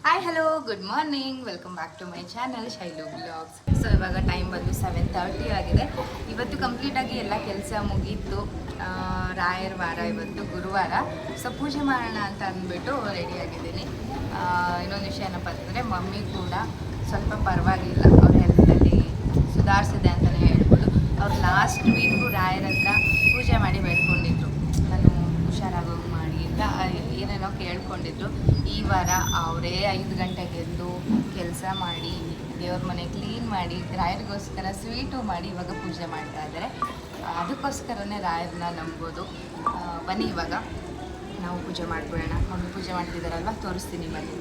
Hi hello good morning, welcome back to my channel Shailu blogs. So ಇವಾಗ time ಬಂದು 7:30 ಆಗಿದೆ. ಇವತ್ತು ಕಂಪ್ಲೀಟಾಗಿ ಎಲ್ಲ ಕೆಲಸ ಮುಗೀತು. ರಾಯರ ವಾರ, ಇವತ್ತು ಗುರುವಾರ. ಸೊ ಪೂಜೆ ಮಾಡೋಣ ಅಂತ ಅಂದ್ಬಿಟ್ಟು ರೆಡಿಯಾಗಿದ್ದೀನಿ. ಇನ್ನೊಂದು ವಿಷಯ ಏನಪ್ಪ ಅಂತಂದರೆ ಮಮ್ಮಿ ಕೂಡ ಸ್ವಲ್ಪ ಪರವಾಗಿಲ್ಲ, ಅವ್ರ ಹೆಲ್ತಲ್ಲಿ ಸುಧಾರಿಸಿದೆ ಅಂತಲೇ ಹೇಳ್ಬೋದು. ಅವ್ರು ಲಾಸ್ಟ್ ವೀಕು ರಾಯರ ಹತ್ರ ಪೂಜೆ ಮಾಡಿ ಬೇಡ್ಕೊಂಡಿದ್ರು, ನಾನು ಹುಷಾರಾಗೋಗಿ ಮಾಡಿ ಅಂತ ಏನೇನೋ ಕೇಳ್ಕೊಂಡಿದ್ರು. ಈ ವಾರ ಅವರೇ 5 ಗಂಟೆಗೆ ಎದ್ದು ಕೆಲಸ ಮಾಡಿ ದೇವ್ರ ಮನೆ ಕ್ಲೀನ್ ಮಾಡಿ ರಾಯರಿಗೋಸ್ಕರ ಸ್ವೀಟು ಮಾಡಿ ಇವಾಗ ಪೂಜೆ ಮಾಡ್ತಾ ಇದ್ದಾರೆ. ಅದಕ್ಕೋಸ್ಕರನೇ ರಾಯರನ್ನ ನಂಬೋದು. ಬನ್ನಿ ಇವಾಗ ನಾವು ಪೂಜೆ ಮಾಡಿಬಿಡೋಣ. ಮಮ್ಮಿ ಪೂಜೆ ಮಾಡ್ತಿದ್ದಾರಲ್ವ, ತೋರಿಸ್ತೀನಿ ಬನ್ನಿ.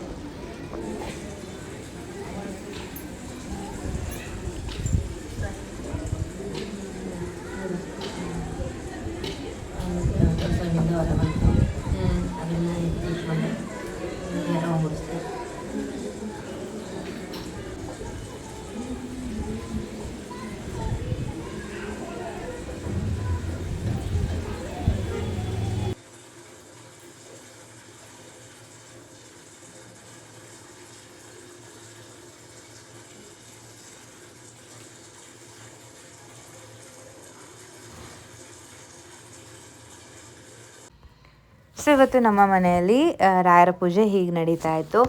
ಸೊ ಇವತ್ತು ನಮ್ಮ ಮನೆಯಲ್ಲಿ ರಾಯರ ಪೂಜೆ ಹೀಗೆ ನಡೀತಾ ಇತ್ತು.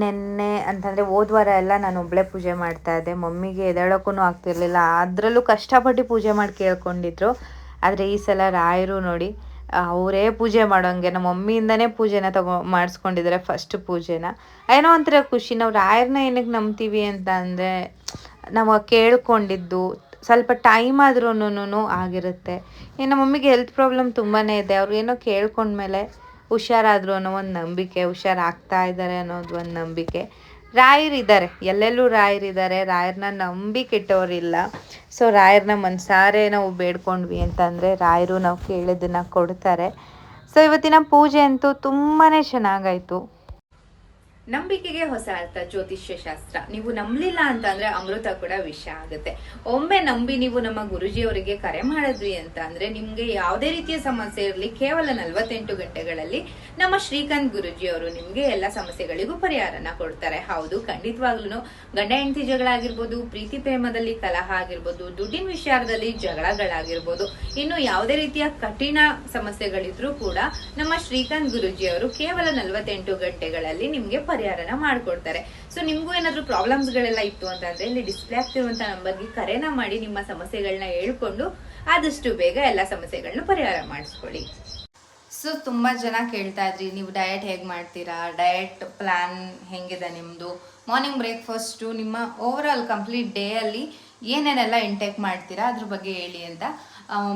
ನೆನ್ನೆ ಅಂತಂದರೆ ಹೋದ ವಾರ ಎಲ್ಲ ನಾನು ಒಬ್ಬಳೇ ಪೂಜೆ ಮಾಡ್ತಾ ಇದ್ದೆ. ಮಮ್ಮಿಗೆ ಎದ್ದೇಳೋಕ್ಕೂ ಆಗ್ತಿರ್ಲಿಲ್ಲ, ಅದರಲ್ಲೂ ಕಷ್ಟಪಟ್ಟು ಪೂಜೆ ಮಾಡಿ ಕೇಳ್ಕೊಂಡಿದ್ರು. ಆದರೆ ಈ ಸಲ ರಾಯರು ನೋಡಿ ಅವರೇ ಪೂಜೆ ಮಾಡೋಂಗೆ ನಮ್ಮ ಮಮ್ಮಿಯಿಂದನೇ ಪೂಜೆನ ಮಾಡಿಸ್ಕೊಂಡಿದ್ದಾರೆ, ಫಸ್ಟ್ ಪೂಜೆನ. ಏನೋ ಒಂಥರ ಖುಷಿ. ನಾವು ರಾಯರನ್ನ ಏನಕ್ಕೆ ನಂಬ್ತೀವಿ ಅಂತ ಅಂದರೆ ನಾವು ಕೇಳ್ಕೊಂಡಿದ್ದು ಸ್ವಲ್ಪ ಟೈಮ್ ಆದ್ರೂ ಆಗಿರುತ್ತೆ. ಇನ್ನು ಮಮ್ಮಿಗೆ ಹೆಲ್ತ್ ಪ್ರಾಬ್ಲಮ್ ತುಂಬಾ ಇದೆ. ಅವ್ರಿಗೇನೋ ಕೇಳ್ಕೊಂಡ್ಮೇಲೆ ಹುಷಾರಾದರು ಅನ್ನೋ ಒಂದು ನಂಬಿಕೆ, ಹುಷಾರಾಗ್ತಾ ಇದ್ದಾರೆ ಅನ್ನೋದು ಒಂದು ನಂಬಿಕೆ. ರಾಯರಿದ್ದಾರೆ, ಎಲ್ಲೆಲ್ಲೂ ರಾಯರಿದ್ದಾರೆ. ರಾಯರನ್ನ ನಂಬಿ ಕೆಟ್ಟವರಿಲ್ಲ. ಸೊ ರಾಯರನ್ನ ಮನಸಾರೆ ನಾವು ಬೇಡ್ಕೊಂಡ್ವಿ ಅಂತಂದರೆ ರಾಯರು ನಾವು ಕೇಳಿದ್ದನ್ನು ಕೊಡ್ತಾರೆ. ಸೊ ಇವತ್ತಿನ ಪೂಜೆ ಅಂತೂ ತುಂಬಾ ಚೆನ್ನಾಗಾಯಿತು. ನಂಬಿಕೆಗೆ ಹೊಸ ಅರ್ಥ ಜ್ಯೋತಿಷ್ಯ ಶಾಸ್ತ್ರ. ನೀವು ನಂಬಲಿಲ್ಲ ಅಂತಂದ್ರೆ ಅಮೃತ ಕೂಡ ವಿಷ ಆಗುತ್ತೆ. ಒಮ್ಮೆ ನಂಬಿ ನೀವು ನಮ್ಮ ಗುರುಜಿಯವರಿಗೆ ಕರೆ ಮಾಡಿದ್ವಿ ಅಂತ ಅಂದ್ರೆ ನಿಮ್ಗೆ ಯಾವುದೇ ರೀತಿಯ ಸಮಸ್ಯೆ ಇರಲಿ, ಕೇವಲ 48 ಗಂಟೆಗಳಲ್ಲಿ ನಮ್ಮ ಶ್ರೀಕಾಂತ್ ಗುರುಜಿಯವರು ನಿಮ್ಗೆ ಎಲ್ಲ ಸಮಸ್ಯೆಗಳಿಗೂ ಪರಿಹಾರನ ಕೊಡ್ತಾರೆ. ಹೌದು, ಖಂಡಿತವಾಗ್ಲೂ ಗಂಡ ಹೆಂಡತಿ ಜಗಳ ಆಗಿರ್ಬೋದು, ಪ್ರೀತಿ ಪ್ರೇಮದಲ್ಲಿ ಕಲಹ ಆಗಿರ್ಬೋದು, ದುಡ್ಡಿನ ವಿಚಾರದಲ್ಲಿ ಜಗಳಗಳಾಗಿರ್ಬೋದು, ಇನ್ನು ಯಾವುದೇ ರೀತಿಯ ಕಠಿಣ ಸಮಸ್ಯೆಗಳಿದ್ರೂ ಕೂಡ ನಮ್ಮ ಶ್ರೀಕಾಂತ್ ಗುರುಜಿಯವರು ಕೇವಲ 48 ಗಂಟೆಗಳಲ್ಲಿ ನಿಮ್ಗೆ ಪರಿಹಾರನ ಮಾಡ್ಕೊಡ್ತಾರೆ. ಸೊ ನಿಮ್ಗೂ ಏನಾದ್ರು ಪ್ರಾಬ್ಲಮ್ಸ್ ಗಳೆಲ್ಲ ಇತ್ತು ಅಂತಂದ್ರೆ ಇಲ್ಲಿ ಡಿಸ್ಪ್ಲೇ ಆಗ್ತಿರುವಂತ ನಂಬರ್ಗೆ ಕರೆನ ಮಾಡಿ ನಿಮ್ಮ ಸಮಸ್ಯೆಗಳನ್ನ ಹೇಳ್ಕೊಂಡು ಆದಷ್ಟು ಬೇಗ ಎಲ್ಲ ಸಮಸ್ಯೆಗಳನ್ನ ಪರಿಹಾರ ಮಾಡಿಸ್ಕೊಳ್ಳಿ. ಸೊ ತುಂಬಾ ಜನ ಕೇಳ್ತಾ ಇದ್ರಿ, ನೀವು ಡಯಟ್ ಹೇಗೆ ಮಾಡ್ತೀರಾ, ಡಯಟ್ ಪ್ಲಾನ್ ಹೆಂಗಿದೆ ನಿಮ್ದು, ಮಾರ್ನಿಂಗ್ ಬ್ರೇಕ್ಫಾಸ್ಟು, ನಿಮ್ಮ ಓವರ್ ಆಲ್ ಕಂಪ್ಲೀಟ್ ಡೇ ಅಲ್ಲಿ ಏನೇನೆಲ್ಲ ಇಂಟೇಕ್ ಮಾಡ್ತೀರಾ ಅದ್ರ ಬಗ್ಗೆ ಹೇಳಿ ಅಂತ.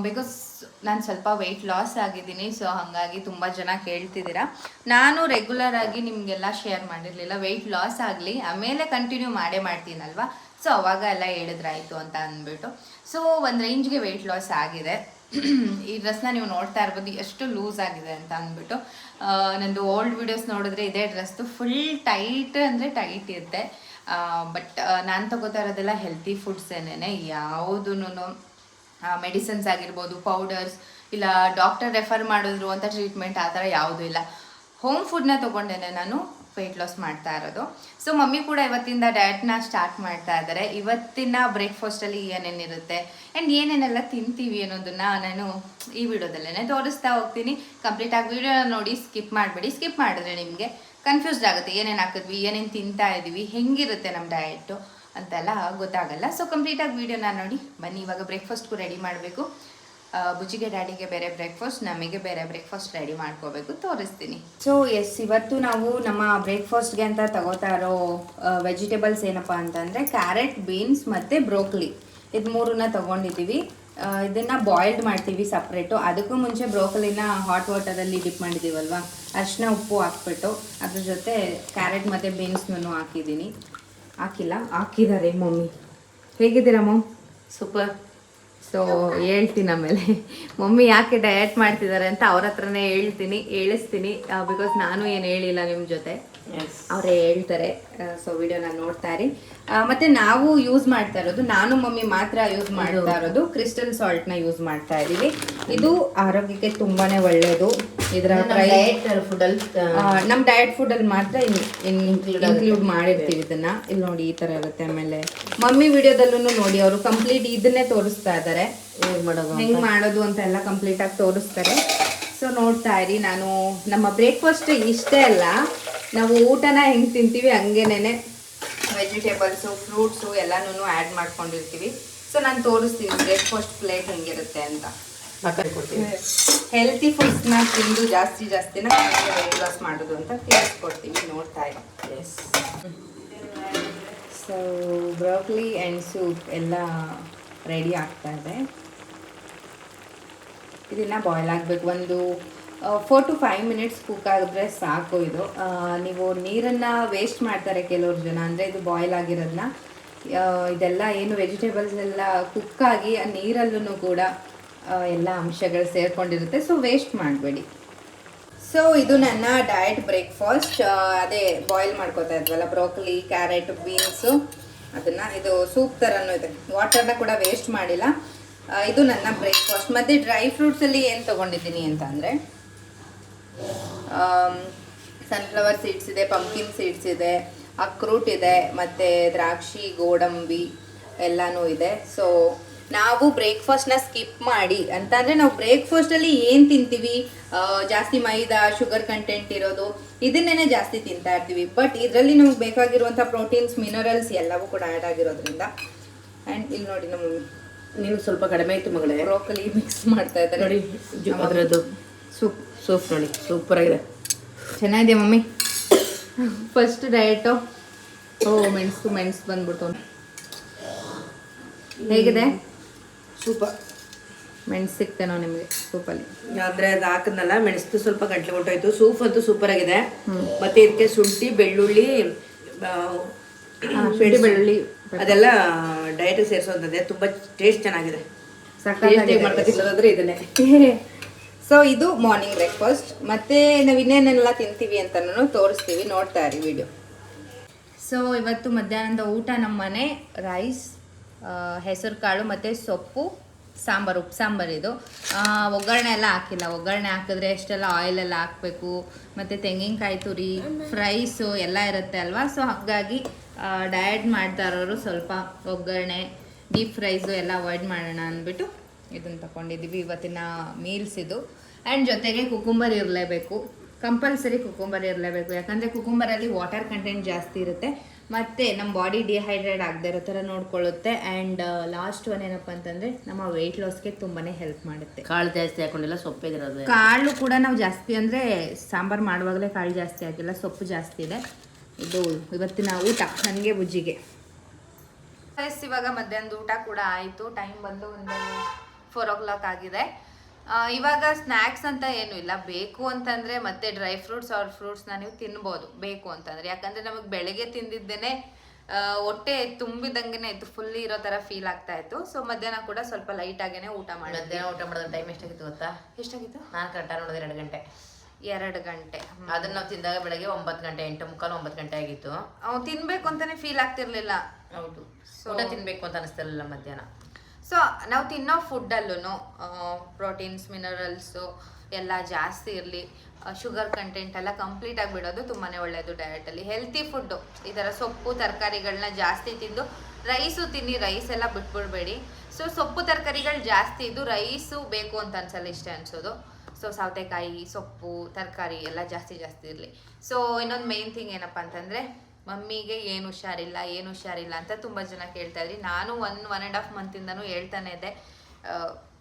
ಬಿಕಾಸ್ ನಾನು ಸ್ವಲ್ಪ ವೆಯ್ಟ್ ಲಾಸ್ ಆಗಿದ್ದೀನಿ. ಸೊ ಹಾಗಾಗಿ ತುಂಬ ಜನ ಕೇಳ್ತಿದ್ದೀರಾ. ನಾನು ರೆಗ್ಯುಲರ್ ಆಗಿ ನಿಮಗೆಲ್ಲ ಶೇರ್ ಮಾಡಿರಲಿಲ್ಲ. ವೆಯ್ಟ್ ಲಾಸ್ ಆಗಲಿ, ಆಮೇಲೆ ಕಂಟಿನ್ಯೂ ಮಾಡ್ತೀನಲ್ವ, ಸೊ ಅವಾಗ ಎಲ್ಲ ಹೇಳಿದ್ರಾಯ್ತು ಅಂತ ಅಂದ್ಬಿಟ್ಟು. ಸೊ ಒಂದು ರೇಂಜ್ಗೆ ವೆಯ್ಟ್ ಲಾಸ್ ಆಗಿದೆ. ಈ ಡ್ರೆಸ್ನ ನೀವು ನೋಡ್ತಾ ಇರ್ಬೋದು ಎಷ್ಟು ಲೂಸ್ ಆಗಿದೆ ಅಂತ ಅಂದ್ಬಿಟ್ಟು. ನಂದು ಓಲ್ಡ್ ವಿಡಿಯೋಸ್ ನೋಡಿದ್ರೆ ಇದೇ ಡ್ರೆಸ್ದು ಫುಲ್ ಟೈಟ್ ಅಂದರೆ ಟೈಟ್ ಇರುತ್ತೆ. ಬಟ್ ನಾನು ತಗೋತಾ ಇರೋದೆಲ್ಲ ಹೆಲ್ತಿ ಫುಡ್ಸ್ ಏನೇನೆ, ಯಾವುದೂ ಮೆಡಿಸಿನ್ಸ್ ಆಗಿರ್ಬೋದು, ಪೌಡರ್ಸ್ ಇಲ್ಲ ಡಾಕ್ಟರ್ ರೆಫರ್ ಮಾಡಿದ್ರು ಅಂತ ಟ್ರೀಟ್ಮೆಂಟ್ ಆ ಥರ ಯಾವುದೂ ಇಲ್ಲ. ಹೋಮ್ ಫುಡ್ನ ತೊಗೊಂಡೇನೆ ನಾನು ವೆಯ್ಟ್ ಲಾಸ್ ಮಾಡ್ತಾ ಇರೋದು. ಸೊ ಮಮ್ಮಿ ಕೂಡ ಇವತ್ತಿಂದ ಡಯಟ್ನ ಸ್ಟಾರ್ಟ್ ಮಾಡ್ತಾ ಇದ್ದಾರೆ. ಇವತ್ತಿನ ಬ್ರೇಕ್ಫಾಸ್ಟಲ್ಲಿ ಏನೇನಿರುತ್ತೆ ಆ್ಯಂಡ್ ಏನೇನೆಲ್ಲ ತಿಂತೀವಿ ಅನ್ನೋದನ್ನು ನಾನು ಈ ವಿಡಿಯೋದಲ್ಲೇ ತೋರಿಸ್ತಾ ಹೋಗ್ತೀನಿ. ಕಂಪ್ಲೀಟಾಗಿ ವಿಡಿಯೋನ ನೋಡಿ, ಸ್ಕಿಪ್ ಮಾಡಬೇಡಿ. ಸ್ಕಿಪ್ ಮಾಡಿದ್ರೆ ನಿಮಗೆ ಕನ್ಫ್ಯೂಸ್ಡ್ ಆಗುತ್ತೆ, ಏನೇನು ಹಾಕಿದ್ವಿ, ಏನೇನು ತಿಂತಾ ಇದ್ದೀವಿ, ಹೆಂಗಿರುತ್ತೆ ನಮ್ಮ ಡಯಟು ಅಂತೆಲ್ಲ ಗೊತ್ತಾಗಲ್ಲ. ಸೊ ಕಂಪ್ಲೀಟಾಗಿ ವೀಡಿಯೋನ ನೋಡಿ ಬನ್ನಿ. ಇವಾಗ ಬ್ರೇಕ್ಫಾಸ್ಟ್ಗೂ ರೆಡಿ ಮಾಡಬೇಕು. ಬುಜ್ಜಿಗೆ ಡ್ಯಾಡಿಗೆ ಬೇರೆ ಬ್ರೇಕ್ಫಾಸ್ಟ್, ನಮಗೆ ಬೇರೆ ಬ್ರೇಕ್ಫಾಸ್ಟ್ ರೆಡಿ ಮಾಡ್ಕೋಬೇಕು, ತೋರಿಸ್ತೀನಿ. ಸೊ ಎಸ್, ಇವತ್ತು ನಾವು ನಮ್ಮ ಬ್ರೇಕ್ಫಾಸ್ಟ್ಗೆ ಅಂತ ತಗೋತಾ ಇರೋ ವೆಜಿಟೇಬಲ್ಸ್ ಏನಪ್ಪ ಅಂತಂದರೆ ಕ್ಯಾರೆಟ್, ಬೀನ್ಸ್ ಮತ್ತು ಬ್ರೋಕ್ಲಿ, ಇದು ಮೂರನ್ನ ತೊಗೊಂಡಿದ್ದೀವಿ. ಇದನ್ನು ಬಾಯ್ಲ್ಡ್ ಮಾಡ್ತೀವಿ ಸಪ್ರೇಟು. ಅದಕ್ಕೂ ಮುಂಚೆ ಬ್ರೋಕಲಿನ ಹಾಟ್ ವಾಟರಲ್ಲಿ ಡಿಪ್ ಮಾಡಿದ್ದೀವಲ್ವ, ಅರಿಶಿನ ಉಪ್ಪು ಹಾಕ್ಬಿಟ್ಟು ಅದ್ರ ಜೊತೆ ಕ್ಯಾರೆಟ್ ಮತ್ತು ಬೀನ್ಸ್ನೂ ಹಾಕಿದ್ದೀನಿ. ಹಾಕಿದ್ದಾರೆ ಮಮ್ಮಿ. ಹೇಗಿದ್ದೀರಾ ಮಮ್? ಸೂಪರ್. ಸೊ ಹೇಳ್ತೀನಿ ಆಮೇಲೆ ಮಮ್ಮಿ ಯಾಕೆ ಡಯಟ್ ಮಾಡ್ತಿದ್ದಾರೆ ಅಂತ ಅವ್ರ ಹತ್ರನೇ ಹೇಳಿಸ್ತೀನಿ. ಬಿಕಾಸ್ ನಾನು ಏನು ಹೇಳಿಲ್ಲ ನಿಮ್ಮ ಜೊತೆ, ಅವರೇ ಹೇಳ್ತಾರೆ. ಸೊ ವಿಡಿಯೋನ ನೋಡ್ತಾ ಇರಿ. ಮತ್ತು ನಾವು ಯೂಸ್ ಮಾಡ್ತಾ ಇರೋದು, ನಾನು ಮಮ್ಮಿ ಮಾತ್ರ ಯೂಸ್ ಮಾಡ್ತಾ ಇರೋದು ಕ್ರಿಸ್ಟಲ್ ಸಾಲ್ಟ್ನ ಯೂಸ್ ಮಾಡ್ತಾ ಇದ್ದೀವಿ. ಇದು ಆರೋಗ್ಯಕ್ಕೆ ತುಂಬಾ ಒಳ್ಳೆಯದು. ಇದರ ಪ್ರೈಸ್ ನಮ್ಮ ಡಯಟ್ ಫುಡ್ಡಲ್ಲಿ ಮಾತ್ರ ಇನ್ಕ್ಲೂಡ್ ಮಾಡಿರ್ತೀವಿ ಇದನ್ನ. ಇಲ್ಲಿ ನೋಡಿ ಈ ಥರ ಇರುತ್ತೆ. ಆಮೇಲೆ ಮಮ್ಮಿ ವಿಡಿಯೋದಲ್ಲೂ ನೋಡಿ ಅವರು ಕಂಪ್ಲೀಟ್ ಇದನ್ನೇ ತೋರಿಸ್ತಾ ಇದ್ದಾರೆ, ಹೆಂಗೆ ಮಾಡೋದು ಅಂತ ಎಲ್ಲ ಕಂಪ್ಲೀಟಾಗಿ ತೋರಿಸ್ತಾರೆ. ಸೊ ನೋಡ್ತಾ ಇರಿ. ನಾನು ನಮ್ಮ ಬ್ರೇಕ್ಫಾಸ್ಟ್ ಇಷ್ಟೇ ಅಲ್ಲ, ನಾವು ಊಟನ ಹೆಂಗೆ ತಿಂತೀವಿ ಹಂಗೇನೆ ವೆಜಿಟೇಬಲ್ಸು ಫ್ರೂಟ್ಸು ಎಲ್ಲನೂ ಆ್ಯಡ್ ಮಾಡ್ಕೊಂಡಿರ್ತೀವಿ. ಸೊ ನಾನು ತೋರಿಸ್ತೀನಿ ಬ್ರೇಕ್ಫಾಸ್ಟ್ ಪ್ಲೇಟ್ ಹೆಂಗಿರುತ್ತೆ ಅಂತ. ಹೆಲ್ತಿ ಫುಡ್ಸ್ನ ತಿಂದು ಜಾಸ್ತಿನ ವೆಯ್ಟ್ ಲಾಸ್ ಮಾಡೋದು ಅಂತ ತಿಳಿಸ್ಕೊಡ್ತೀವಿ. ನೋಡ್ತಾ ಇರಿ. ಸೊ ಬ್ರೋಕೊಲಿ ಆ್ಯಂಡ್ ಸೂಪ್ ಎಲ್ಲ ರೆಡಿ ಆಗ್ತಾ ಇದೆ. ಇದನ್ನು ಬಾಯ್ಲ್ ಆಗಬೇಕು. ಒಂದು 4 to 5 minutes ಕುಕ್ ಆಗಿದ್ರೆ ಸಾಕು. ಇದು ನೀವು ನೀರನ್ನು ವೇಸ್ಟ್ ಮಾಡ್ತಾರೆ ಕೆಲವ್ರು ಜನ, ಅಂದರೆ ಇದು ಬಾಯ್ಲ್ ಆಗಿರೋದನ್ನ ಇದೆಲ್ಲ ಏನು ವೆಜಿಟೇಬಲ್ಸ್ ಎಲ್ಲ ಕುಕ್ಕಾಗಿ ಆ ನೀರಲ್ಲೂ ಕೂಡ ಎಲ್ಲ ಅಂಶಗಳು ಸೇರ್ಕೊಂಡಿರುತ್ತೆ. ಸೊ ವೇಸ್ಟ್ ಮಾಡಬೇಡಿ. ಸೊ ಇದು ನನ್ನ ಡಯಟ್ ಬ್ರೇಕ್ಫಾಸ್ಟ್. ಅದೇ ಬಾಯ್ಲ್ ಮಾಡ್ಕೋತಾ ಇದ್ವಲ್ಲ ಬ್ರೋಕೊಲಿ, ಕ್ಯಾರೆಟ್, ಬೀನ್ಸು, ಅದನ್ನು ಇದು ಸೂಪ್ ಥರನೂ ಇದೆ. ವಾಟರ್ನ ಕೂಡ ವೇಸ್ಟ್ ಮಾಡಿಲ್ಲ. ಇದು ನನ್ನ ಬ್ರೇಕ್ಫಾಸ್ಟ್. ಮತ್ತು ಡ್ರೈ ಫ್ರೂಟ್ಸಲ್ಲಿ ಏನು ತೊಗೊಂಡಿದ್ದೀನಿ ಅಂತ ಅಂದರೆ ಸನ್ಫ್ಲವರ್ ಸೀಡ್ಸ್ ಇದೆ, ಪಂಪ್ಕಿನ್ ಸೀಡ್ಸ್ ಇದೆ, ಅಕ್ರೂಟ್ ಇದೆ, ಮತ್ತು ದ್ರಾಕ್ಷಿ, ಗೋಡಂಬಿ ಎಲ್ಲನೂ ಇದೆ. ಸೊ ನಾವು ಬ್ರೇಕ್ಫಾಸ್ಟ್ನ ಸ್ಕಿಪ್ ಮಾಡಿ ಅಂತಂದರೆ ನಾವು ಬ್ರೇಕ್ಫಾಸ್ಟಲ್ಲಿ ಏನು ತಿಂತೀವಿ, ಜಾಸ್ತಿ ಮೈದಾ, ಶುಗರ್ ಕಂಟೆಂಟ್ ಇರೋದು ಇದನ್ನೇ ಜಾಸ್ತಿ ತಿಂತಾ ಇರ್ತೀವಿ. ಬಟ್ ಇದರಲ್ಲಿ ನಮಗೆ ಬೇಕಾಗಿರುವಂಥ ಪ್ರೋಟೀನ್ಸ್, ಮಿನರಲ್ಸ್ ಎಲ್ಲವೂ ಕೂಡ ಆ್ಯಡ್ ಆಗಿರೋದ್ರಿಂದ. ಆ್ಯಂಡ್ ಇಲ್ಲಿ ನೋಡಿ ನಮ್ಮ ನೀನು ಸ್ವಲ್ಪ ಕಡಿಮೆ ಆಯಿತು ಮಗಳೇ. ಬ್ರೋಕೊಲಿ ಮಿಕ್ಸ್ ಮಾಡ್ತಾ ಇದ್ದಾರೆ ನೋಡಿ, ಅದರದ್ದು ಸೂಪ್ ನೋಡಿ ಸೂಪರ್ ಆಗಿದೆ. ಚೆನ್ನಾಗಿದೆ ಮಮ್ಮಿ. First diet. ಮೆಣಸು ಬಂದ್ಬಿಟ್ಟು ಹೇಗಿದೆ ಸೂಪರ್. ಮೆಣಸು ಸಿಗ್ತೇನೋ ನಿಮಗೆ ಸೂಪಲ್ಲಿ? ಆದರೆ ಅದು ಹಾಕಿದ್ನಲ್ಲ, ಮೆಣಸು ಸ್ವಲ್ಪ ಗಂಟ್ಲು ಹೊಟ್ಟೋಯ್ತು. ಸೂಪ್ ಅಂತೂ ಸೂಪರ್ ಆಗಿದೆ. ಮತ್ತೆ ಇದಕ್ಕೆ ಶುಂಠಿ, ಬೆಳ್ಳುಳ್ಳಿ ಅದೆಲ್ಲ ಡಯಟ್ ಸೇರಿಸೋದಂತೆ. ತುಂಬ ಟೇಸ್ಟ್ ಚೆನ್ನಾಗಿದೆ. ಮಾಡ್ಕೊತಿಲ್ಲದ್ರೆ ಇದನ್ನೇ. ಸೊ ಇದು ಮಾರ್ನಿಂಗ್ ಬ್ರೇಕ್ಫಾಸ್ಟ್. ಮತ್ತೆ ನಾವು ಇನ್ನೇನೆಲ್ಲ ತಿಂತೀವಿ ಅಂತನೂ ತೋರಿಸ್ತೀವಿ. ನೋಡ್ತಾ ಇರಿ ವಿಡಿಯೋ. ಸೊ ಇವತ್ತು ಮಧ್ಯಾಹ್ನದ ಊಟ ನಮ್ಮ ಮನೆ ರೈಸ್, ಹೆಸರು ಕಾಳು ಮತ್ತು ಸೊಪ್ಪು, ಸಾಂಬಾರು, ಉಪ್ಪು ಸಾಂಬಾರು. ಇದು ಒಗ್ಗರಣೆ ಎಲ್ಲ ಹಾಕಿಲ್ಲ. ಒಗ್ಗರಣೆ ಹಾಕಿದ್ರೆ ಎಷ್ಟೆಲ್ಲ ಆಯಿಲೆಲ್ಲ ಹಾಕಬೇಕು, ಮತ್ತು ತೆಂಗಿನಕಾಯಿ ತುರಿ, ಫ್ರೈಸು ಎಲ್ಲ ಇರುತ್ತೆ ಅಲ್ವಾ. ಸೊ ಹಾಗಾಗಿ ಡಯಟ್ ಮಾಡ್ತಾ ಇರೋರು ಸ್ವಲ್ಪ ಒಗ್ಗರಣೆ, ಡೀಪ್ ಫ್ರೈಸು ಎಲ್ಲ ಅವಾಯ್ಡ್ ಮಾಡೋಣ ಅಂದ್ಬಿಟ್ಟು ಇದನ್ನು ತಗೊಂಡಿದ್ದೀವಿ. ಇವತ್ತಿನ ಮೀಲ್ಸ್ ಇದು. ಆ್ಯಂಡ್ ಜೊತೆಗೆ ಕುಕುಂಬರ್ ಇರಲೇಬೇಕು, ಕಂಪಲ್ಸರಿ ಕುಕುಂಬರ್ ಇರಲೇಬೇಕು. ಯಾಕಂದರೆ ಕುಕುಂಬರಲ್ಲಿ ವಾಟರ್ ಕಂಟೆಂಟ್ ಜಾಸ್ತಿ ಇರುತ್ತೆ, ಮತ್ತು ನಮ್ಮ ಬಾಡಿ ಡಿಹೈಡ್ರೇಟ್ ಆಗದೆ ಇರೋ ಥರ ನೋಡ್ಕೊಳ್ಳುತ್ತೆ. ಆ್ಯಂಡ್ ಲಾಸ್ಟ್ ಒನ್ ಏನಪ್ಪ ಅಂತಂದರೆ ನಮ್ಮ ವೆಯ್ಟ್ ಲಾಸ್ಗೆ ತುಂಬಾ ಹೆಲ್ಪ್ ಮಾಡುತ್ತೆ. ಕಾಳು ಜಾಸ್ತಿ ಹಾಕೊಂಡಿಲ್ಲ, ಸೊಪ್ಪೇ ಇರೋದು. ಕಾಳು ಕೂಡ ನಾವು ಜಾಸ್ತಿ ಅಂದರೆ ಸಾಂಬಾರು ಮಾಡುವಾಗಲೇ ಕಾಳು ಜಾಸ್ತಿ ಆಗಿಲ್ಲ, ಸೊಪ್ಪು ಜಾಸ್ತಿ ಇದೆ. ಇದು ಇವತ್ತಿನ ಊಟ ನನಗೆ, ಬುಜ್ಜಿಗೆ. ಇವಾಗ ಮಧ್ಯಾಹ್ನದ ಊಟ ಕೂಡ ಆಯಿತು. ಟೈಮ್ ಬಂದು ಒಂದು 4 o'clock ಆಗಿದೆ. ಇವಾಗ ಸ್ನ್ಯಾಕ್ಸ್ ಅಂತ ಏನೂ ಇಲ್ಲ. ಬೇಕು ಅಂತಂದರೆ ಮತ್ತೆ ಡ್ರೈ ಫ್ರೂಟ್ಸ್ ಆರ್ ಫ್ರೂಟ್ಸ್ನ ನೀವು ತಿನ್ಬೋದು, ಬೇಕು ಅಂತಂದರೆ. ಯಾಕಂದರೆ ನಮಗೆ ಬೆಳಗ್ಗೆ ತಿಂದಿದ್ದೇನೆ ಹೊಟ್ಟೆ ತುಂಬಿದಂಗೆ ಇತ್ತು, ಫುಲ್ಲಿ ಇರೋ ಥರ ಫೀಲ್ ಆಗ್ತಾ ಇತ್ತು. ಸೊ ಮಧ್ಯಾಹ್ನ ಕೂಡ ಸ್ವಲ್ಪ ಲೈಟಾಗೇ ಊಟ ಮಾಡಿ. ಮಧ್ಯಾಹ್ನ ಊಟ ಮಾಡೋದು ಟೈಮ್ ಎಷ್ಟಾಗಿತ್ತು ಗೊತ್ತಾ? ಎಷ್ಟಾಗಿತ್ತು? ನಾನು ಕರೆಕ್ಟಾಗಿ ನೋಡಿದೆ 2 ಗಂಟೆ. 2 ಗಂಟೆ. ಅದನ್ನ ನಾವು ತಿಂದಾಗ ಬೆಳಗ್ಗೆ 9 ಗಂಟೆ, 8:45, 9 ಗಂಟೆ ಆಗಿತ್ತು. ತಿನ್ಬೇಕು ಅಂತಾನೆ ಫೀಲ್ ಆಗ್ತಿರ್ಲಿಲ್ಲ. ಹೌದು, ಊಟ ತಿನ್ಬೇಕು ಅಂತ ಅನಿಸ್ತಿರ್ಲಿಲ್ಲ ಮಧ್ಯಾಹ್ನ. ಸೊ ನಾವು ತಿನ್ನೋ ಫುಡ್ಡಲ್ಲೂ ಪ್ರೋಟೀನ್ಸ್, ಮಿನರಲ್ಸು ಎಲ್ಲ ಜಾಸ್ತಿ ಇರಲಿ, ಶುಗರ್ ಕಂಟೆಂಟ್ ಎಲ್ಲ ಕಂಪ್ಲೀಟಾಗಿ ಬಿಡೋದು ತುಂಬಾ ಒಳ್ಳೆಯದು ಡಯಟಲ್ಲಿ. ಹೆಲ್ತಿ ಫುಡ್ಡು ಈ ಥರ ಸೊಪ್ಪು ತರಕಾರಿಗಳನ್ನ ಜಾಸ್ತಿ ತಿಂದು, ರೈಸು ತಿನ್ನಿ, ರೈಸ್ ಎಲ್ಲ ಬಿಟ್ಬಿಡ್ಬೇಡಿ. ಸೊ ಸೊಪ್ಪು ತರಕಾರಿಗಳು ಜಾಸ್ತಿ ಇದ್ದು ರೈಸು ಬೇಕು ಅಂತ ಅನ್ಸಲ್ಲ, ಇಷ್ಟೇ ಅನ್ಸೋದು. ಸೊ ಸೌತೆಕಾಯಿ, ಸೊಪ್ಪು, ತರಕಾರಿ ಎಲ್ಲ ಜಾಸ್ತಿ ಇರಲಿ. ಸೊ ಇನ್ನೊಂದು ಮೇನ್ ಥಿಂಗ್ ಏನಪ್ಪ ಅಂತಂದರೆ, ಮಮ್ಮಿಗೆ ಏನು ಹುಷಾರಿಲ್ಲ ಅಂತ ತುಂಬ ಜನ ಕೇಳ್ತಾ ಇದ್ರಿ. ನಾನು 1.5 ಮಂತಿಂದನೂ ಹೇಳ್ತಾನೆ ಇದ್ದೆ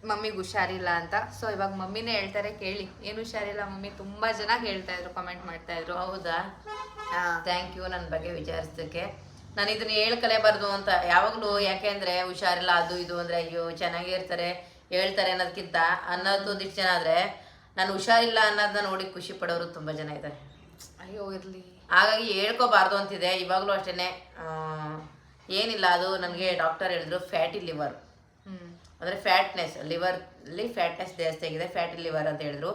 ಮಮ್ಮಿಗೆ ಹುಷಾರಿಲ್ಲ ಅಂತ. ಸೊ ಇವಾಗ ಮಮ್ಮಿನೇ ಹೇಳ್ತಾರೆ, ಕೇಳಿ ಏನು ಹುಷಾರಿಲ್ಲ ಮಮ್ಮಿ, ತುಂಬ ಜನ ಹೇಳ್ತಾ ಇದ್ರು, ಕಮೆಂಟ್ ಮಾಡ್ತಾ ಇದ್ರು. ಹೌದಾ? ಥ್ಯಾಂಕ್ ಯು ನನ್ನ ಬಗ್ಗೆ ವಿಚಾರಿಸೋದಕ್ಕೆ. ನಾನು ಇದನ್ನ ಹೇಳ್ಕಲೇಬಾರ್ದು ಅಂತ ಯಾವಾಗಲೂ, ಯಾಕೆಂದರೆ ಹುಷಾರಿಲ್ಲ ಅದು ಇದು ಅಂದರೆ ಅಯ್ಯೋ ಚೆನ್ನಾಗೇ ಇರ್ತಾರೆ ಹೇಳ್ತಾರೆ ಅನ್ನೋದಕ್ಕಿಂತ, ಅನ್ನೋದೊಂದಿಷ್ಟು ಜನ ಆದರೆ ನಾನು ಹುಷಾರಿಲ್ಲ ಅನ್ನೋದನ್ನ ನೋಡಿ ಖುಷಿ ಪಡೋರು ತುಂಬ ಜನ ಇದ್ದಾರೆ. ಅಯ್ಯೋ ಇರಲಿ, ಹಾಗಾಗಿ ಹೇಳ್ಕೋಬಾರ್ದು ಅಂತಿದೆ. ಇವಾಗಲೂ ಅಷ್ಟೇ, ಏನಿಲ್ಲ, ಅದು ನನಗೆ ಡಾಕ್ಟರ್ ಹೇಳಿದ್ರು ಫ್ಯಾಟಿ ಲಿವರ್, ಅಂದರೆ ಫ್ಯಾಟ್ನೆಸ್, ಲಿವರಲ್ಲಿ ಫ್ಯಾಟ್ನೆಸ್ ಜಾಸ್ತಿ ಆಗಿದೆ, ಫ್ಯಾಟಿ ಲಿವರ್ ಅಂತ ಹೇಳಿದ್ರು.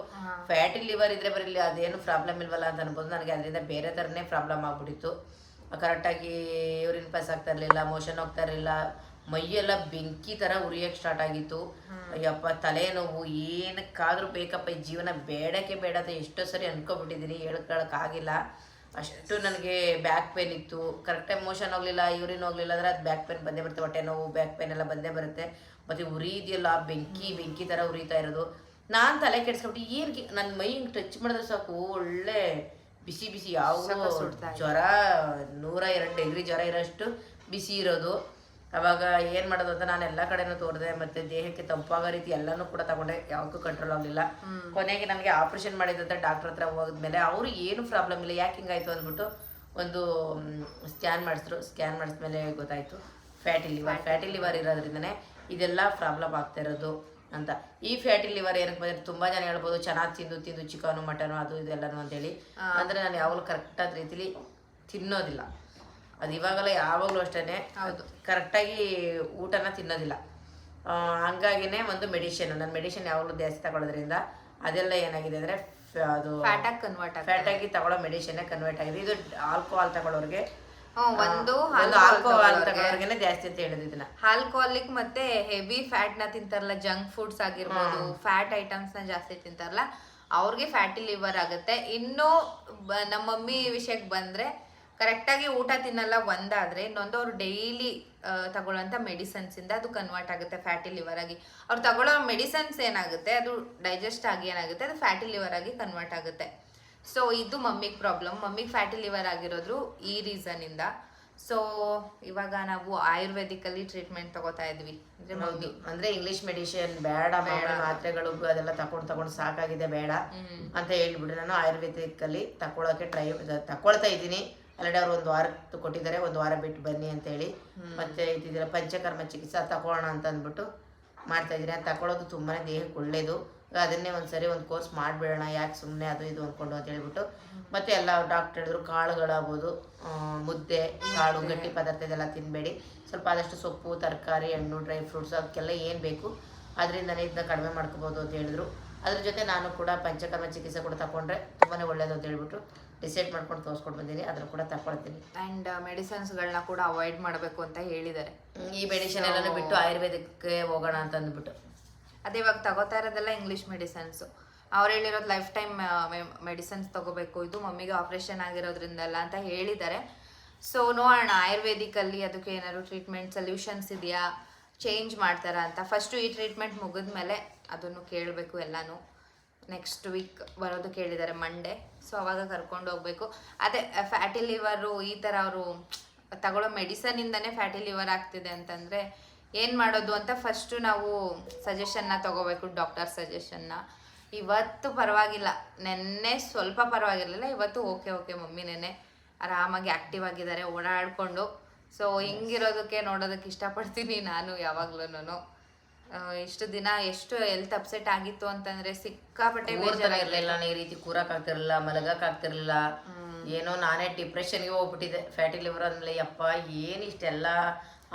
ಫ್ಯಾಟಿ ಲಿವರ್ ಇದ್ರೆ ಬರಲಿ ಅದೇನು ಪ್ರಾಬ್ಲಮ್ ಇಲ್ವಲ್ಲ ಅಂತ ಅನ್ಬೋದು. ನನಗೆ ಅದರಿಂದ ಬೇರೆ ಥರನೇ ಪ್ರಾಬ್ಲಮ್ ಆಗ್ಬಿಟ್ಟಿತ್ತು. ಕರೆಕ್ಟಾಗಿ ಯೂರಿನ್ ಪಾಸ್ ಆಗ್ತಾ ಇರಲಿಲ್ಲ, ಮೋಷನ್ ಹೋಗ್ತಾ ಇರಲಿಲ್ಲ, ಮೈಯೆಲ್ಲ ಬೆಂಕಿ ಥರ ಉರಿಯೋಕ್ಕೆ ಸ್ಟಾರ್ಟ್ ಆಗಿತ್ತು. ಅಯ್ಯಪ್ಪ ತಲೆನೋವು ಏನಕ್ಕಾದ್ರೂ ಬೇಕಪ್ಪ ಈ ಜೀವನ ಬೇಡಕ್ಕೆ ಬೇಡ ಅಂತ ಎಷ್ಟೋ ಸರಿ ಅನ್ಕೊಬಿಟ್ಟಿದ್ದೀನಿ, ಹೇಳ್ಕೊಳಕ್ಕಾಗಿಲ್ಲ. ಅಷ್ಟು ನನಗೆ ಬ್ಯಾಕ್ ಪೇನ್ ಇತ್ತು. ಕರೆಕ್ಟಾಗಿ ಮೋಷನ್ ಹೋಗಲಿಲ್ಲ, ಯೂರಿನ್ ಹೋಗಲಿಲ್ಲ ಅಂದರೆ ಅದು ಬ್ಯಾಕ್ ಪೇನ್ ಬಂದೇ ಬರುತ್ತೆ, ಹೊಟ್ಟೆ ನೋವು ಬ್ಯಾಕ್ ಪೇನ್ ಎಲ್ಲ ಬಂದೇ ಬರುತ್ತೆ. ಮತ್ತು ಉರಿ ಇದೆಯಲ್ಲ ಬೆಂಕಿ ಥರ ಉರಿತಾ ಇರೋದು. ನಾನು ತಲೆ ಕೆಡಿಸ್ಕೊಬಿಟ್ಟು ಏನು ನನ್ನ ಮೈ ಹಿಂಗೆ ಟಚ್ ಮಾಡಿದ್ರೆ ಸಾಕು ಒಳ್ಳೆ ಬಿಸಿ ಬಿಸಿ ಯಾವ ಜ್ವರ 102 ಡಿಗ್ರಿ ಜ್ವರ ಇರೋಷ್ಟು ಬಿಸಿ ಇರೋದು. ಅವಾಗ ಏನು ಮಾಡೋದು ಅಂತ ನಾನು ಎಲ್ಲ ಕಡೆನೂ ತೋರಿದೆ, ಮತ್ತು ದೇಹಕ್ಕೆ ತಂಪಾಗೋ ರೀತಿ ಎಲ್ಲನೂ ಕೂಡ ತಗೊಂಡೆ, ಯಾವಕ್ಕೂ ಕಂಟ್ರೋಲ್ ಆಗಲಿಲ್ಲ. ಕೊನೆಗೆ ನನಗೆ ಆಪ್ರೇಷನ್ ಮಾಡಿದಂಥ ಡಾಕ್ಟ್ರ್ ಹತ್ರ ಹೋದ್ಮೇಲೆ ಅವರು ಏನು ಪ್ರಾಬ್ಲಮ್ ಇಲ್ಲ, ಯಾಕೆ ಹಿಂಗಾಯ್ತು ಅಂದ್ಬಿಟ್ಟು ಒಂದು ಸ್ಕ್ಯಾನ್ ಮಾಡಿಸಿದ್ರು. ಸ್ಕ್ಯಾನ್ ಮಾಡಿಸ್ಮೇಲೆ ಗೊತ್ತಾಯಿತು ಫ್ಯಾಟಿ ಲಿವರ್ ಇರೋದ್ರಿಂದನೇ ಇದೆಲ್ಲ ಪ್ರಾಬ್ಲಮ್ ಆಗ್ತಾ ಇರೋದು ಅಂತ. ಈ ಫ್ಯಾಟಿ ಲಿವರ್ ಏನಕ್ಕೆ ಬಂದರೆ ತುಂಬ ಜನ ಹೇಳ್ಬೋದು ಚೆನ್ನಾಗಿ ತಿಂದು ಚಿಕನು ಮಟನು ಅದು ಇದೆಲ್ಲನೂ ಅಂತೇಳಿ. ಅಂದರೆ ನಾನು ಯಾವಾಗಲೂ ಕರೆಕ್ಟಾದ ರೀತಿಲಿ ತಿನ್ನೋದಿಲ್ಲ. ಅದು ಇವಾಗಲೇ ಯಾವಾಗಲೂ ಅಷ್ಟೇ ಕರೆಕ್ಟಾಗಿ ಊಟನ ತಿನ್ನೋದಿಲ್ಲ. ಹಂಗಾಗಿನೇ ಒಂದು ನನ್ನ ಮೆಡಿಷನ್ ಯಾವಾಗಲೂ ಜಾಸ್ತಿ ತಗೊಳ್ಳೋದ್ರಿಂದ ಅದೆಲ್ಲ ಏನಾಗಿದೆ ಅಂದರೆ ಅದು ಫ್ಯಾಟಾಗಿ ತಗೊಳ್ಳೋ ಮೆಡಿಷನ್ನೇ ಕನ್ವರ್ಟ್ ಆಗಿದೆ. ಇದು ಆಲ್ಕೋಹಾಲ್ ತಗೊಳ್ಳೋರಿಗೆ ಆಲ್ಕೋಹಾಲ್ ತಗೊಳ್ಳೋರ್ಗೆನೆ ಜಾಸ್ತಿ ಅಂತ ಹೇಳಿದ್ರು. ಇದನ್ನ ಆಲ್ಕೋಹಾಲಿಕ್ ಮತ್ತೆ ಹೆವಿ ಫ್ಯಾಟ್ ನ ತಿಂತಾರಲ್ಲ, ಜಂಕ್ ಫುಡ್ಸ್ ಆಗಿರ್ಬೋದು, ಫ್ಯಾಟ್ ಐಟಮ್ಸ್ ನ ಜಾಸ್ತಿ ತಿಂತಾರಲ್ಲ, ಅವ್ರಿಗೆ ಫ್ಯಾಟಿ ಲಿವರ್ ಆಗುತ್ತೆ. ಇನ್ನು ನಮ್ಮ ಮಮ್ಮಿ ವಿಷಯಕ್ಕೆ ಬಂದ್ರೆ ಕರೆಕ್ಟಾಗಿ ಊಟ ತಿನ್ನಲ್ಲ ಒಂದಾದ್ರೆ, ಇನ್ನೊಂದು ಅವ್ರು ಡೈಲಿ ತಗೊಳ್ಳೋಂಥ ಮೆಡಿಸನ್ಸ್ ಇಂದ ಅದು ಕನ್ವರ್ಟ್ ಆಗುತ್ತೆ ಫ್ಯಾಟಿ ಲಿವರ್ ಆಗಿ. ಅವ್ರು ತಗೊಳ್ಳೋ ಮೆಡಿಸನ್ಸ್ ಏನಾಗುತ್ತೆ ಅದು ಡೈಜೆಸ್ಟ್ ಆಗಿ ಏನಾಗುತ್ತೆ ಅದು ಫ್ಯಾಟಿ ಲಿವರ್ ಆಗಿ ಕನ್ವರ್ಟ್ ಆಗುತ್ತೆ. ಸೊ ಇದು ಮಮ್ಮಿಗೆ ಪ್ರಾಬ್ಲಮ್. ಮಮ್ಮಿಗೆ ಫ್ಯಾಟಿ ಲಿವರ್ ಆಗಿರೋದು ಈ ರೀಸನ್ ಇಂದ. ಸೊ ಇವಾಗ ನಾವು ಆಯುರ್ವೇದಿಕಲ್ಲಿ ಟ್ರೀಟ್ಮೆಂಟ್ ತಗೋತಾ ಇದ್ವಿ. ಅಂದ್ರೆ ಇಂಗ್ಲಿಷ್ ಮೆಡಿಸಿನ್ ಬೇಡ, ಮಾತ್ರೆಗಳು ಅದೆಲ್ಲ ತಗೊಂಡು ಸಾಕಾಗಿದೆ ಬೇಡ ಅಂತ ಹೇಳ್ಬಿಟ್ಟು ನಾನು ಆಯುರ್ವೇದಿಕಲ್ಲಿ ತಗೊಳಕ್ಕೆ ತಗೊಳ್ತಾ ಇದ್ದೀನಿ. ಆಲ್ರೆಡಿ ಅವ್ರು 1 ವಾರ ಕೊಟ್ಟಿದ್ದಾರೆ, 1 ವಾರ ಬಿಟ್ಟು ಬನ್ನಿ ಅಂತ ಹೇಳಿ. ಮತ್ತೆ ಇದ್ದಿದ್ದೀರ ಪಂಚಕರ್ಮ ಚಿಕಿತ್ಸೆ ತಗೊಳ್ಳೋಣ ಅಂತ ಅಂದ್ಬಿಟ್ಟು ಮಾಡ್ತಾ ಇದ್ದೀನಿ. ಅದು ತಗೊಳ್ಳೋದು ತುಂಬಾ ದೇಹಕ್ಕೆ ಒಳ್ಳೇದು. ಅದನ್ನೇ ಒಂದ್ಸರಿ ಒಂದು ಕೋರ್ಸ್ ಮಾಡಿಬಿಡೋಣ, ಯಾಕೆ ಸುಮ್ಮನೆ ಅದು ಇದು ಅಂದ್ಕೊಂಡು ಅಂತ ಹೇಳ್ಬಿಟ್ಟು. ಮತ್ತು ಎಲ್ಲ ಡಾಕ್ಟರ್ ಹೇಳಿದ್ರು ಕಾಳುಗಳಾಗ್ಬೋದು, ಮುದ್ದೆ ಕಾಳು ಗಟ್ಟಿ ಪದಾರ್ಥ ಇದೆಲ್ಲ ತಿನ್ನಬೇಡಿ, ಸ್ವಲ್ಪ ಆದಷ್ಟು ಸೊಪ್ಪು ತರಕಾರಿ ಹಣ್ಣು ಡ್ರೈ ಫ್ರೂಟ್ಸ್ ಅದಕ್ಕೆಲ್ಲ ಏನು ಬೇಕು ಅದರಿಂದನೇ ಇದನ್ನ ಕಡಿಮೆ ಮಾಡ್ಕೋಬೋದು ಅಂತ ಹೇಳಿದ್ರು. ಅದ್ರ ಜೊತೆ ನಾನು ಕೂಡ ಪಂಚಕರ್ಮ ಚಿಕಿತ್ಸೆ ಕೂಡ ತಗೊಂಡ್ರೆ ತುಂಬಾ ಒಳ್ಳೇದು ಅಂತ ಹೇಳ್ಬಿಟ್ಟು ಡಿಸೈಡ್ ಮಾಡ್ಕೊಂಡು ತೋರಿಸ್ಕೊಂಡು ಬಂದೀನಿ. ಅದನ್ನು ಕೂಡ ತಗೊಳ್ತೀನಿ. ಆ್ಯಂಡ್ ಮೆಡಿಸನ್ಸ್ಗಳನ್ನ ಕೂಡ ಅವಾಯ್ಡ್ ಮಾಡಬೇಕು ಅಂತ ಹೇಳಿದ್ದಾರೆ. ಈ ಮೆಡಿಸಿನ್ ಎಲ್ಲನೂ ಬಿಟ್ಟು ಆಯುರ್ವೇದಕ್ಕೆ ಹೋಗೋಣ ಅಂತ ಅಂದ್ಬಿಟ್ಟು. ಅದೇ ಇವಾಗ ತಗೋತಾ ಇರೋದೆಲ್ಲ ಇಂಗ್ಲೀಷ್ ಮೆಡಿಸನ್ಸು. ಅವ್ರು ಹೇಳಿರೋದು ಲೈಫ್ ಟೈಮ್ ಮೆಡಿಸನ್ಸ್ ತಗೋಬೇಕು, ಇದು ಮಮ್ಮಿಗೆ ಆಪ್ರೇಷನ್ ಆಗಿರೋದ್ರಿಂದಲ್ಲ ಅಂತ ಹೇಳಿದ್ದಾರೆ. ಸೊ ನೋಡೋಣ ಆಯುರ್ವೇದಿಕಲ್ಲಿ ಅದಕ್ಕೆ ಏನಾದ್ರು ಟ್ರೀಟ್ಮೆಂಟ್ ಸೊಲ್ಯೂಷನ್ಸ್ ಇದೆಯಾ, ಚೇಂಜ್ ಮಾಡ್ತಾರಾ ಅಂತ. ಫಸ್ಟು ಈ ಟ್ರೀಟ್ಮೆಂಟ್ ಮುಗಿದ್ಮೇಲೆ ಅದನ್ನು ಕೇಳಬೇಕು ಎಲ್ಲನೂ. ನೆಕ್ಸ್ಟ್ ವೀಕ್ ಬರೋದು ಕೇಳಿದ್ದಾರೆ ಮಂಡೇ. ಸೊ ಅವಾಗ ಕರ್ಕೊಂಡು ಹೋಗ್ಬೇಕು. ಅದೇ ಫ್ಯಾಟಿ ಲಿವರು ಈ ಥರ ಅವರು ತಗೊಳ್ಳೋ ಮೆಡಿಸನಿಂದನೇ ಫ್ಯಾಟಿ ಲಿವರ್ ಆಗ್ತಿದೆ ಅಂತಂದರೆ ಏನು ಮಾಡೋದು ಅಂತ ಫಸ್ಟು ನಾವು ಸಜೆಷನ್ನ ತೊಗೋಬೇಕು, ಡಾಕ್ಟರ್ ಸಜೆಷನ್ನ. ಇವತ್ತು ಪರವಾಗಿಲ್ಲ, ನೆನ್ನೆ ಸ್ವಲ್ಪ ಪರವಾಗಿರಲಿಲ್ಲ, ಇವತ್ತು ಓಕೆ ಮಮ್ಮಿ ನೆನ್ನೆ ಆರಾಮಾಗಿ ಆ್ಯಕ್ಟಿವ್ ಆಗಿದ್ದಾರೆ ಓಡಾಡಿಕೊಂಡು. ಸೊ ಹಿಂಗಿರೋದಕ್ಕೆ ನೋಡೋದಕ್ಕೆ ಇಷ್ಟಪಡ್ತೀನಿ ನಾನು ಯಾವಾಗ್ಲೂ. ಇಷ್ಟು ದಿನ ಎಷ್ಟು ಹೆಲ್ತ್ ಅಪ್ಸೆಟ್ ಆಗಿತ್ತು ಅಂತಂದ್ರೆ ಸಿಕ್ಕಾಪಟ್ಟೆ ಬೇಜಾರಾಗಿರ್ಲಿಲ್ಲ, ಈ ರೀತಿ ಕೂರಕ್ಕಾಗ್ತಿರ್ಲಿಲ್ಲ, ಮಲಗಕ್ಕಾಗ್ತಿರ್ಲಿಲ್ಲ. ಏನೋ ನಾನೇ ಡಿಪ್ರೆಷನ್ಗೆ ಹೋಗ್ಬಿಟ್ಟಿದ್ದೆ. ಫ್ಯಾಟಿ ಲಿವರ್ ಅಂದಮೇಲೆ ಯಪ್ಪ ಏನು ಇಷ್ಟೆಲ್ಲ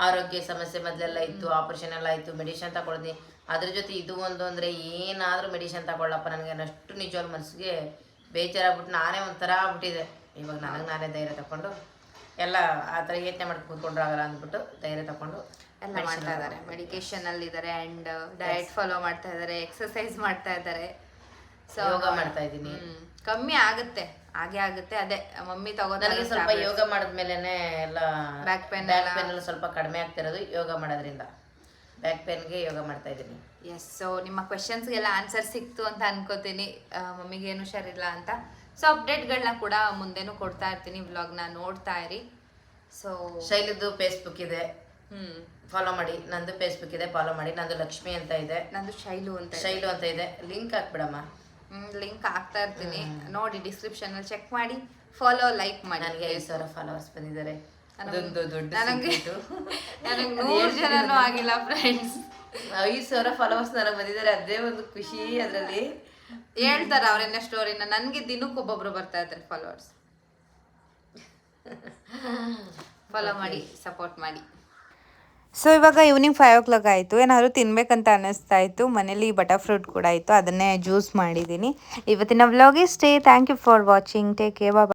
ಆರೋಗ್ಯ ಸಮಸ್ಯೆ ಮೊದಲೆಲ್ಲ ಇತ್ತು, ಆಪ್ರೇಷನ್ ಎಲ್ಲ ಆಯಿತು, ಮೆಡಿಷನ್ ತಗೊಳ್ತೀನಿ. ಅದ್ರ ಜೊತೆ ಇದು ಒಂದು ಅಂದರೆ ಏನಾದರೂ ಮೆಡಿಷನ್ ತಗೊಳ್ಳಪ್ಪ ನನಗೆ ಅನ್ನಷ್ಟು ನಿಜವಾದ ಮನಸ್ಸಿಗೆ ಬೇಜಾರಾಗ್ಬಿಟ್ಟು ನಾನೇ ಒಂಥರ ಆಗ್ಬಿಟ್ಟಿದೆ. ಇವಾಗ ನಾನೇ ಧೈರ್ಯ ತಗೊಂಡು ಎಲ್ಲ ಆ ಥರ ಯೋಚನೆ ಮಾಡಿ ಕೂತ್ಕೊಂಡ್ರಾಗಲ್ಲ ಅಂದ್ಬಿಟ್ಟು ಧೈರ್ಯ ತಗೊಂಡು ಎಲ್ಲ ಮಾಡ್ತಾ ಇದ್ದಾರೆ. ಮೆಡಿಕೇಶನಲ್ಲಿ ಇದ್ದಾರೆ ಆ್ಯಂಡ್ ಡಯಟ್ ಫಾಲೋ ಮಾಡ್ತಾ ಇದ್ದಾರೆ, ಎಕ್ಸಸೈಸ್ ಮಾಡ್ತಾ ಇದ್ದಾರೆ. ಸೊ ಯೋಗ ಮಾಡ್ತಾ ಇದ್ದೀನಿ. ಕಮ್ಮಿ ಆಗುತ್ತೆ, ಹಾಗೆ ಆಗುತ್ತೆ. ಅದೇ ಮಮ್ಮಿ ನನಗೆ ಸ್ವಲ್ಪ ಯೋಗ ಮಾಡಿದ್ಮೇಲೆ ಎಲ್ಲ ಬ್ಯಾಕ್ ಪೇನ್ ಎಲ್ಲ ಸ್ವಲ್ಪ ಕಡಿಮೆ ಆಗ್ತಿರೋದು ಯೋಗ ಮಾಡೋದ್ರಿಂದ. ಬ್ಯಾಕ್ ಪೇನ್ಗೆ ಯೋಗ ಮಾಡ್ತಾ ಇದ್ದೀನಿ. ಎಸ್. ಸೊ ನಿಮ್ಮ ಕ್ವೆಶನ್ಸ್ಗೆಲ್ಲ ಆನ್ಸರ್ ಸಿಕ್ತು ಅಂತ ಅನ್ಕೋತೀನಿ. ಮಮ್ಮಿಗೆ ಏನು ಹುಷಾರಿಲ್ಲ ಅಂತ. ಸೊ ಅಪ್ಡೇಟ್ಗಳನ್ನ ಕೂಡ ಮುಂದೆನೂ ಕೊಡ್ತಾ ಇರ್ತೀನಿ, ವ್ಲಾಗ್ನ ನೋಡ್ತಾ ಇರಿ. ಸೊ ಶೈಲಿದ್ದು ಫೇಸ್ಬುಕ್ ಇದೆ, ಫಾಲೋ ಮಾಡಿ. ನಂದು ಫೇಸ್ಬುಕ್ ಇದೆ, ಫಾಲೋ ಮಾಡಿ. ನಂದು ಲಕ್ಷ್ಮಿ ಅಂತ ಇದೆ, ನಂದು ಶೈಲು ಅಂತ ಇದೆ. ಲಿಂಕ್ ಹಾಕ್ಬಿಡಮ್ಮ. ಲಿಂಕ್ ಹಾಕ್ತಾ ಇರ್ತೀನಿ, ನೋಡಿ ಡಿಸ್ಕ್ರಿಪ್ಷನ್ ಅಲ್ಲಿ ಚೆಕ್ ಮಾಡಿ, ಫಾಲೋ ಲೈಕ್ ಮಾಡಿ. ನನಗೆ 5,000 ಫಾಲೋವರ್ಸ್ ಬಂದಿದ್ದಾರೆ. ನನಗೆ 100 ಜನನೂ ಆಗಿಲ್ಲ ಫ್ರೆಂಡ್ಸ್. 5,000 ಫಾಲೋವರ್ಸ್ ನನಗೆ ಬಂದಿದ್ದಾರೆ, ಅದೇ ಒಂದು ಖುಷಿ. ಅದರಲ್ಲಿ ಹೇಳ್ತಾರೆ ಅವ್ರೆನ್ನ ಸ್ಟೋರಿನ. ನನಗೆ ದಿನಕ್ಕೆ ಒಬ್ಬೊಬ್ರು ಬರ್ತಾ ಇದ್ದಾರೆ ಫಾಲೋವರ್ಸ್. ಫಾಲೋ ಮಾಡಿ, ಸಪೋರ್ಟ್ ಮಾಡಿ. ಸೊ ಇವಾಗ ಈವ್ನಿಂಗ್ 5 o'clock ಆಯಿತು. ಏನಾದರೂ ತಿನ್ಬೇಕಂತ ಅನ್ನಿಸ್ತಾ ಇತ್ತು. ಮನೇಲಿ ಬಟರ್ ಫ್ರೂಟ್ ಕೂಡ ಇತ್ತು, ಅದನ್ನೇ ಜ್ಯೂಸ್ ಮಾಡಿದ್ದೀನಿ. ಇವತ್ತಿನ ವ್ಲಾಗ್ ಇಷ್ಟೇ. Thank you for watching. Take care. Bye.